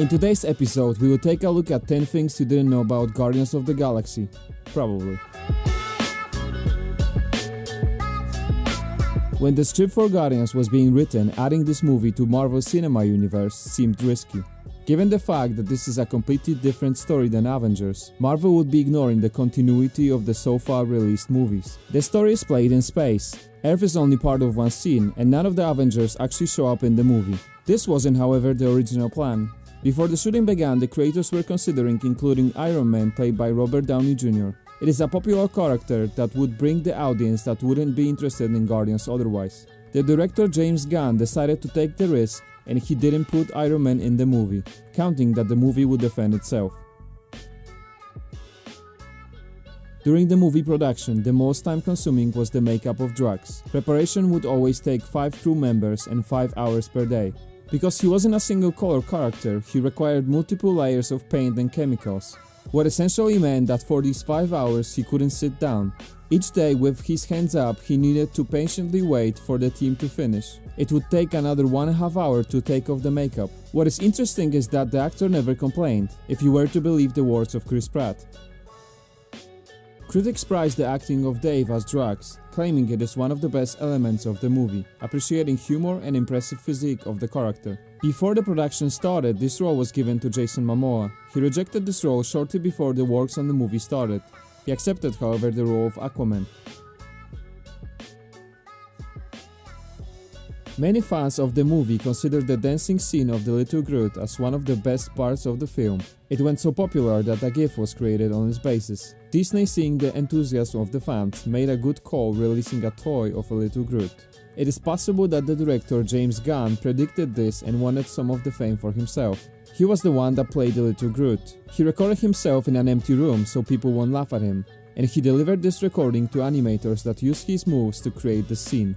In today's episode, we will take a look at 10 things you didn't know about Guardians of the Galaxy. Probably. When the script for Guardians was being written, adding this movie to Marvel's cinema universe seemed risky. Given the fact that this is a completely different story than Avengers, Marvel would be ignoring the continuity of the so far released movies. The story is played in space. Earth is only part of one scene, and none of the Avengers actually show up in the movie. This wasn't, however, the original plan. Before the shooting began, the creators were considering including Iron Man, played by Robert Downey Jr. It is a popular character that would bring the audience that wouldn't be interested in Guardians otherwise. The director James Gunn decided to take the risk, and he didn't put Iron Man in the movie, counting that the movie would defend itself. During the movie production, the most time consuming was the makeup of Drax. Preparation would always take 5 crew members and 5 hours per day. Because he wasn't a single color character, he required multiple layers of paint and chemicals, what essentially meant that for these 5 hours he couldn't sit down. Each day with his hands up, he needed to patiently wait for the team to finish. It would take another 1.5 hours to take off the makeup. What is interesting is that the actor never complained, if you were to believe the words of Chris Pratt. Critics praised the acting of Dave as Drax, claiming it is one of the best elements of the movie, appreciating humor and impressive physique of the character. Before the production started, this role was given to Jason Momoa. He rejected this role shortly before the works on the movie started. He accepted, however, the role of Aquaman. Many fans of the movie consider the dancing scene of the Little Groot as one of the best parts of the film. It went so popular that a GIF was created on its basis. Disney, seeing the enthusiasm of the fans, made a good call releasing a toy of a Little Groot. It is possible that the director James Gunn predicted this and wanted some of the fame for himself. He was the one that played the Little Groot. He recorded himself in an empty room so people won't laugh at him, and he delivered this recording to animators that used his moves to create the scene.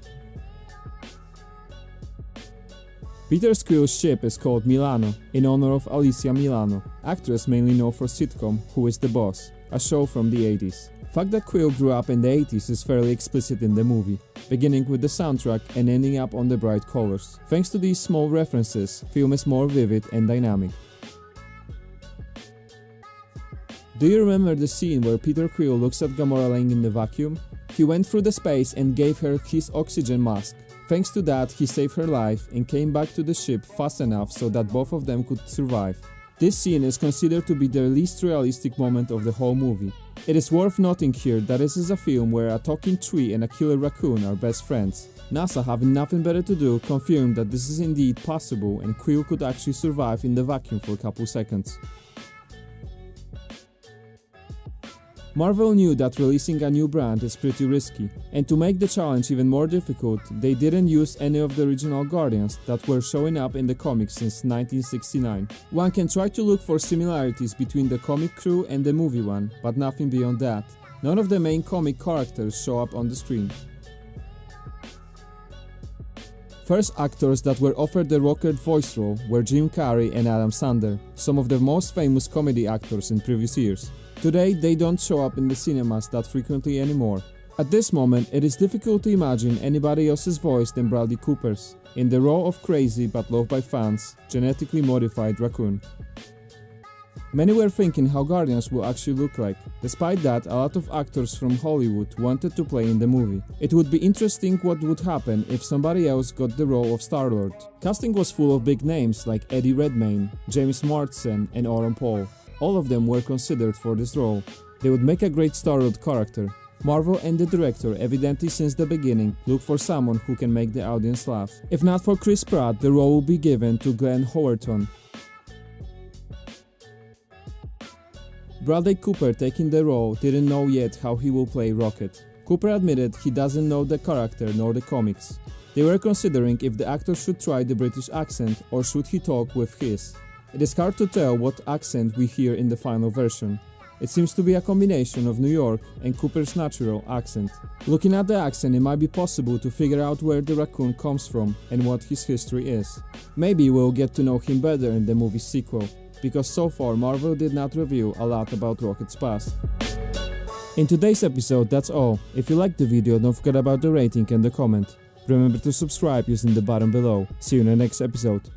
Peter Quill's ship is called Milano, in honor of Alicia Milano, actress mainly known for sitcom Who is the Boss, a show from the 80s. Fact that Quill grew up in the 80s is fairly explicit in the movie, beginning with the soundtrack and ending up on the bright colors. Thanks to these small references, film is more vivid and dynamic. Do you remember the scene where Peter Quill looks at Gamora laying in the vacuum? He went through the space and gave her his oxygen mask. Thanks to that, he saved her life and came back to the ship fast enough so that both of them could survive. This scene is considered to be the least realistic moment of the whole movie. It is worth noting here that this is a film where a talking tree and a killer raccoon are best friends. NASA, having nothing better to do, confirmed that this is indeed possible and Quill could actually survive in the vacuum for a couple seconds. Marvel knew that releasing a new brand is pretty risky, and to make the challenge even more difficult, they didn't use any of the original Guardians that were showing up in the comics since 1969. One can try to look for similarities between the comic crew and the movie one, but nothing beyond that. None of the main comic characters show up on the screen. First actors that were offered the Rocket voice role were Jim Carrey and Adam Sandler, some of the most famous comedy actors in previous years. Today, they don't show up in the cinemas that frequently anymore. At this moment, it is difficult to imagine anybody else's voice than Bradley Cooper's, in the role of crazy but loved by fans, genetically modified raccoon. Many were thinking how Guardians will actually look like. Despite that, a lot of actors from Hollywood wanted to play in the movie. It would be interesting what would happen if somebody else got the role of Star-Lord. Casting was full of big names like Eddie Redmayne, James Marsden and Aaron Paul. All of them were considered for this role. They would make a great Star-Lord character. Marvel and the director, evidently since the beginning, looked for someone who can make the audience laugh. If not for Chris Pratt, the role would be given to Glenn Howerton. Bradley Cooper, taking the role, didn't know yet how he will play Rocket. Cooper admitted he doesn't know the character nor the comics. They were considering if the actor should try the British accent or should he talk with his. It is hard to tell what accent we hear in the final version. It seems to be a combination of New York and Cooper's natural accent. Looking at the accent, it might be possible to figure out where the raccoon comes from and what his history is. Maybe we'll get to know him better in the movie's sequel, because so far Marvel did not reveal a lot about Rocket's past. In today's episode, that's all. If you liked the video, don't forget about the rating and the comment. Remember to subscribe using the button below. See you in the next episode.